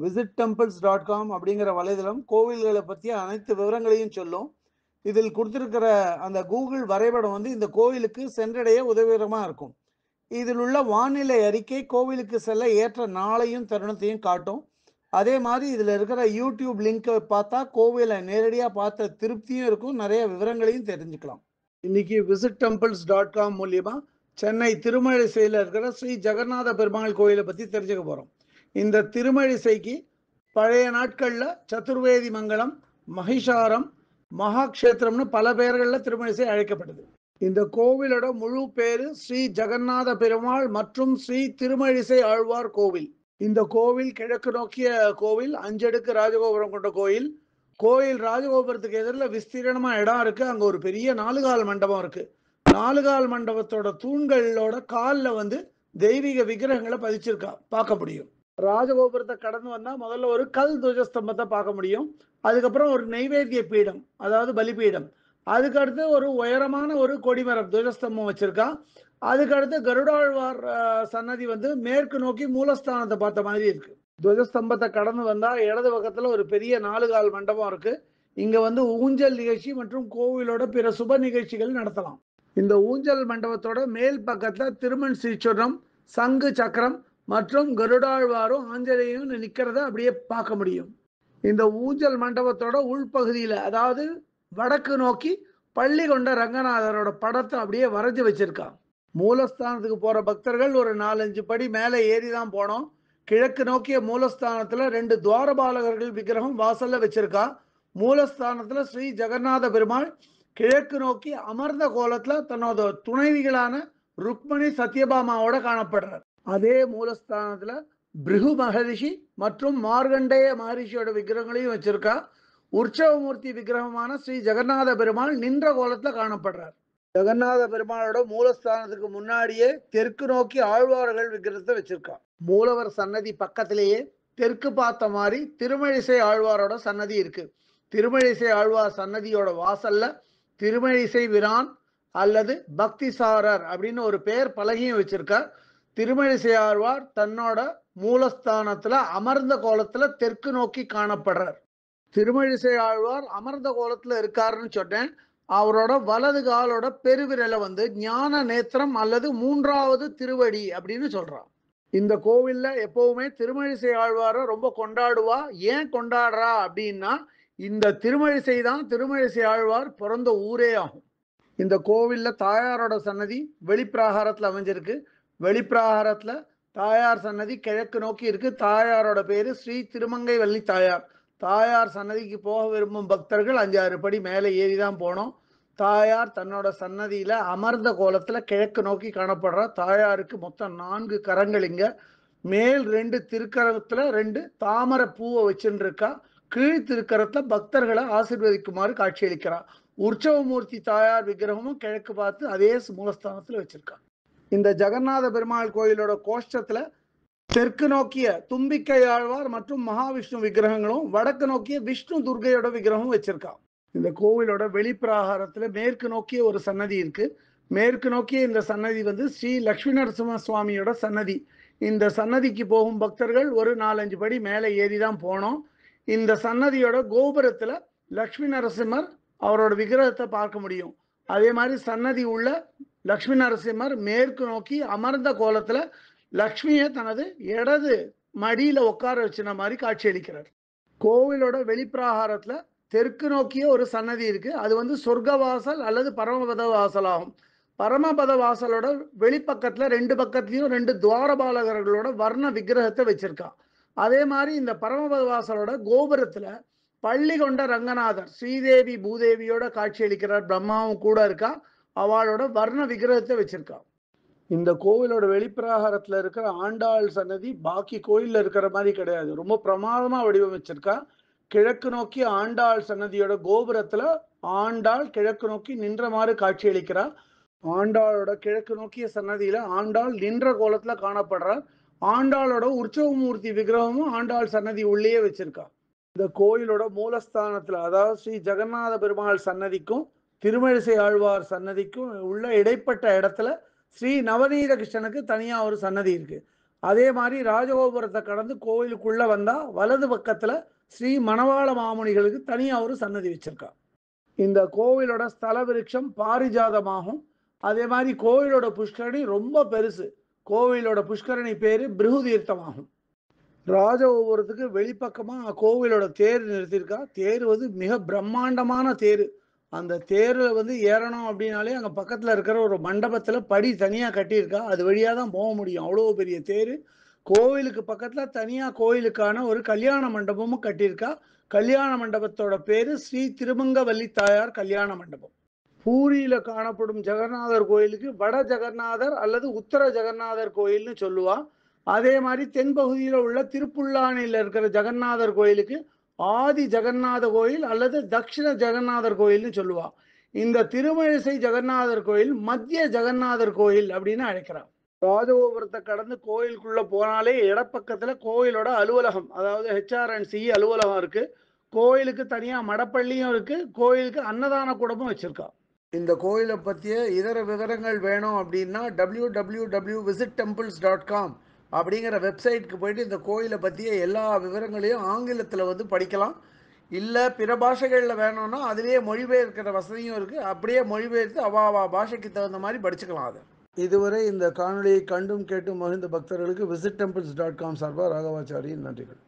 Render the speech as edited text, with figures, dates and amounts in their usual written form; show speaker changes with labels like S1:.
S1: visittemples.com அப்படிங்கிற வலைதளம் கோவில்களை பற்றிய அனைத்து விவரங்களையும் சொல்லும். இதில் கொடுத்திருக்கிற அந்த கூகுள் வரைபடம் வந்து இந்த கோவிலுக்கு சென்றடைய உதவிகரமாக இருக்கும். இதில் உள்ள வானிலை அறிக்கை கோவிலுக்கு செல்ல ஏற்ற நாளையும் தருணத்தையும் காட்டும். அதே மாதிரி இதில் இருக்கிற யூடியூப் லிங்கை பார்த்தா கோவிலை நேரடியாக பார்த்த திருப்தியும் இருக்கும், நிறைய விவரங்களையும் தெரிஞ்சுக்கலாம். இன்னைக்கு visittemples.com மூலியமா சென்னை திருமழிசையில் இருக்கிற ஸ்ரீ ஜெகநாத பெருமாள் கோயிலை பற்றி தெரிஞ்சுக்க போகிறோம். இந்த திருமழிசைக்கு பழைய நாட்களில் சதுர்வேதி மங்கலம், மகிஷாரம், மகாக்ஷேத்திரம்னு பல பெயர்களில் திருமழிசை அழைக்கப்பட்டது. இந்த கோவிலோட முழு பேரு ஸ்ரீ ஜெகநாத பெருமாள் மற்றும் ஸ்ரீ திருமழிசை ஆழ்வார் கோவில். இந்த கோவில் கிழக்கு நோக்கிய கோவில், 5 அடுக்கு ராஜகோபுரம் கொண்ட கோயில். கோயில் ராஜகோபுரத்துக்கு எதிரில் விஸ்தீரணமா இடம் இருக்கு. அங்க ஒரு பெரிய 4 கால் மண்டபம் இருக்கு. 4 கால் மண்டபத்தோட தூண்களோட காலில் வந்து தெய்வீக விக்கிரகங்களை பதிச்சிருக்கா பார்க்க முடியும். ராஜகோபுரத்தை கடந்து வந்தா முதல்ல ஒரு கல் துவஜஸ்தம்பத்தை பார்க்க முடியும். அதுக்கப்புறம் ஒரு நைவேத்திய பீடம், அதாவது பலிபீடம். அதுக்கடுத்து ஒரு உயரமான ஒரு கொடிமரம் துவஜஸ்தம்பம் வச்சிருக்கா. அதுக்கடுத்து கருடாழ்வார் சன்னதி வந்து மேற்கு நோக்கி மூலஸ்தானத்தை பார்த்த மாதிரி இருக்கு. துவஜஸ்தம்பத்தை கடந்து வந்தா இடது பக்கத்துல ஒரு பெரிய 4 கால் மண்டபம் இருக்கு. இங்க வந்து ஊஞ்சல் நிகழ்ச்சி மற்றும் கோவிலோட பிற சுப நிகழ்ச்சிகள் நடத்தலாம். இந்த ஊஞ்சல் மண்டபத்தோட மேல் பக்கத்துல திருமண் ஸ்ரீச்சுரம், சங்கு சக்கரம் மற்றும் கருடாழ்வாரும் ஆஞ்சநேயும் நிக்கிறத அப்படியே பார்க்க முடியும். இந்த ஊஞ்சல் மண்டபத்தோட உள்பகுதியில, அதாவது வடக்கு நோக்கி பள்ளி கொண்ட ரங்கநாதரோட படத்தை அப்படியே வரைஞ்சு வச்சிருக்கா. மூலஸ்தானத்துக்கு போற பக்தர்கள் ஒரு 4-5 படி மேலே ஏறி தான் போனோம். கிழக்கு நோக்கிய மூலஸ்தானத்துல 2 துவாரபாலகர்கள் விக்கிரகம் வாசல்ல வச்சிருக்கா. மூலஸ்தானத்துல ஸ்ரீ ஜெகநாத பெருமாள் கிழக்கு நோக்கி அமர்ந்த கோலத்துல தன்னோட துணைவிகளான ருக்மணி சத்யபாமாவோட காணப்படுறார். அதே மூலஸ்தானத்துல பிருகு மகரிஷி மற்றும் மார்கண்டேய மகரிஷியோட விக்கிரகங்களையும் வச்சிருக்கா. உற்சவமூர்த்தி விக்கிரகமான ஸ்ரீ ஜெகநாத பெருமாள் நின்ற கோலத்துல காணப்படுறார். ஜெகநாத பெருமாளோட மூலஸ்தானத்துக்கு முன்னாடியே தெற்கு நோக்கி ஆழ்வார்கள் விக்கிரகத்தை வச்சிருக்கா. மூலவர் சன்னதி பக்கத்திலேயே தெற்கு பார்த்த மாதிரி திருமழிசை ஆழ்வாரோட சன்னதி இருக்கு. திருமழிசை ஆழ்வார் சன்னதியோட வாசல்ல திருமழிசை விரான் அல்லது பக்திசாரர் அப்படின்னு ஒரு பெயர் பலகையும் வச்சிருக்கார். திருமழிசை ஆழ்வார் தன்னோட மூலஸ்தானத்துல அமர்ந்த கோலத்துல தெற்கு நோக்கி காணப்படுறார். திருமழிசை ஆழ்வார் அமர்ந்த கோலத்துல இருக்காருன்னு சொன்னேன். அவரோட வலது காலோட பெருவிரலை வந்து ஞான நேத்திரம் அல்லது 3வது திருவடி அப்படின்னு சொல்றான். இந்த கோவில்ல எப்பவுமே திருமழிசை ஆழ்வாரை ரொம்ப கொண்டாடுவா. ஏன் கொண்டாடுறா அப்படின்னா, இந்த திருமழிசை தான் திருமழிசை ஆழ்வார் பிறந்த ஊரே ஆகும். இந்த கோவில்ல தாயாரோட சன்னதி வெளிப்பிராகாரத்துல அமைஞ்சிருக்கு. வெளிப்பிராகாரத்துல தாயார் சன்னதி கிழக்கு நோக்கி இருக்கு. தாயாரோட பேரு ஸ்ரீ திருமங்கை வள்ளி தாயார். தாயார் சன்னதிக்கு போக விரும்பும் பக்தர்கள் 5-6 படி மேலே ஏறி தான் போனோம். தாயார் தன்னோட சன்னதியில அமர்ந்த கோலத்துல கிழக்கு நோக்கி காணப்படுறா. தாயாருக்கு மொத்தம் 4 கரங்கள். இங்க மேல் 2 திருக்கரத்துல 2 தாமரை பூவை வச்சுட்டு இருக்கா. கீழ் திருக்கரத்துல பக்தர்களை ஆசீர்வதிக்குமாறு காட்சியளிக்கிறா. உற்சவமூர்த்தி தாயார் விக்கிரகமும் கிழக்கு பார்த்து அதே மூலஸ்தானத்துல வச்சிருக்கா. இந்த ஜெகநாத பெருமாள் கோயிலோட கோஷ்டத்துல தெற்கு நோக்கிய தும்பிக்கை ஆழ்வார் மற்றும் மகாவிஷ்ணு விக்கிரகங்களும், வடக்கு நோக்கிய விஷ்ணு துர்கையோட விக்கிரகமும் வச்சிருக்கா. இந்த கோவிலோட வெளிப்பிராகாரத்துல மேற்கு நோக்கிய ஒரு சன்னதி இருக்கு. மேற்கு நோக்கிய இந்த சன்னதி வந்து ஸ்ரீ லட்சுமி நரசிம்ம சுவாமியோட சன்னதி. இந்த சன்னதிக்கு போகும் பக்தர்கள் ஒரு 4-5 படி மேலே ஏறி தான் போனோம். இந்த சன்னதியோட கோபுரத்துல லட்சுமி நரசிம்மர் அவரோட விக்கிரகத்தை பார்க்க முடியும். அதே மாதிரி சன்னதி உள்ள லட்சுமி நரசிம்மர் மேற்கு நோக்கி அமர்ந்த கோலத்துல லக்ஷ்மியை தனது இடது மடியில உட்கார வச்சின மாதிரி காட்சியளிக்கிறார். கோவிலோட வெளிப்பிராகாரத்துல தெற்கு நோக்கிய ஒரு சன்னதி இருக்கு. அது வந்து சொர்க்கவாசல் அல்லது பரமபத வாசல் ஆகும். பரமபத வாசலோட வெளிப்பக்கத்துல 2 பக்கத்துலயும் 2 துவாரபாலகர்களோட வர்ண விக்கிரகத்தை வச்சிருக்கா. அதே மாதிரி இந்த பரமபத வாசலோட கோபுரத்துல பள்ளி கொண்ட ரங்கநாதர் ஸ்ரீதேவி பூதேவியோட காட்சியளிக்கிறார். பிரம்மாவும் கூட இருக்கா. அவளோட வர்ண விக்கிரகத்தை வச்சிருக்கா. இந்த கோவிலோட வெளிப்பிராகாரத்துல இருக்கிற ஆண்டாள் சன்னதி பாக்கி கோயில்ல இருக்கிற மாதிரி கிடையாது. ரொம்ப பிரமாதமா வடிவமைச்சிருக்கா. கிழக்கு நோக்கி ஆண்டாள் சன்னதியோட கோபுரத்துல ஆண்டாள் கிழக்கு நோக்கி நின்ற மாதிரி காட்சியளிக்கிறா. ஆண்டாளோட கிழக்கு நோக்கிய சன்னதியில ஆண்டாள் நின்ற கோலத்துல காணப்படுறார். ஆண்டாளோட உற்சவமூர்த்தி விக்கிரகமும் ஆண்டாள் சன்னதி உள்ளே வச்சிருக்கா. இந்த கோயிலோட மூலஸ்தானத்துல, அதாவது ஸ்ரீ ஜெகநாத பெருமாள் சன்னதிக்கும் திருமழிசை ஆழ்வார் சன்னதிக்கும் உள்ள இடைப்பட்ட இடத்துல ஸ்ரீ நவநீத கிருஷ்ணனுக்கு தனியா ஒரு சன்னதி இருக்கு. அதே மாதிரி ராஜகோபுரத்தை கடந்து கோவிலுக்குள்ள வந்தா வலது பக்கத்துல ஸ்ரீ மணவாள மாமுனிகளுக்கு தனியா ஒரு சன்னதி வச்சிருக்கா. இந்த கோவிலோட ஸ்தல விருட்சம் பாரிஜாதமாகும். அதே மாதிரி கோவிலோட புஷ்கரணி ரொம்ப பெருசு. கோவிலோட புஷ்கரணி பேரு பிருகுதீர்த்தமாகும். ராஜகோபுரத்துக்கு வெளிப்பக்கமா கோவிலோட தேர் நிறுத்தியிருக்கா. தேர் வந்து மிக பிரம்மாண்டமான தேர். அந்த தேர்ல வந்து ஏறணும் அப்படின்னாலே அங்க பக்கத்துல இருக்கிற ஒரு மண்டபத்துல படி தனியா கட்டியிருக்கா. அது வழியா தான் போக முடியும். அவ்வளோ பெரிய தேர். கோவிலுக்கு பக்கத்துல தனியா கோவிலுக்கான ஒரு கல்யாண மண்டபமும் கட்டியிருக்கா. கல்யாண மண்டபத்தோட பேரு ஸ்ரீ திருமங்கவல்லி தாயார் கல்யாண மண்டபம். பூரியில காணப்படும் ஜெகநாதர் கோயிலுக்கு வட ஜெகநாதர் அல்லது உத்தர ஜெகநாதர் கோயில்னு சொல்லுவா. அதே மாதிரி தென்பகுதியில் உள்ள திருப்புல்லானியில் இருக்கிற ஜெகநாதர் கோயிலுக்கு ஆதி ஜெகநாத கோயில் அல்லது தக்ஷிண ஜெகநாதர் கோயில்னு சொல்லுவா. இந்த திருமழிசை ஜெகநாதர் கோயில் மத்திய ஜெகநாதர் கோயில் அப்படின்னு அழைக்கிறார். ராஜகோபுரத்தை கடந்து கோயிலுக்குள்ள போனாலே இடப்பக்கத்துல கோயிலோட அலுவலகம், அதாவது HRNC அலுவலகம் இருக்கு. கோயிலுக்கு தனியா மடப்பள்ளியும் இருக்கு. கோயிலுக்கு அன்னதான கூடமும் வச்சிருக்கா. இந்த கோயிலை பற்றிய இதர விவரங்கள் வேணும் அப்படின்னா www.visittemples.com அப்படிங்கிற வெப்சைட்டுக்கு போயிட்டு இந்த கோயிலை பற்றிய எல்லா விவரங்களையும் ஆங்கிலத்தில் வந்து படிக்கலாம். இல்லை பிற பாஷைகளில் வேணும்னா அதுலேயே மொழிபெயர்க்கிற வசதியும் இருக்குது. அப்படியே மொழிபெயர்த்து அவா பாஷைக்கு தகுந்த மாதிரி படிச்சுக்கலாம் அதை. இதுவரை இந்த காணொலியை கண்டும் கேட்டும் மகிழ்ந்த பக்தர்களுக்கு visit temples.com சார்பாக ராகவாச்சாரியின் நன்றிகள்.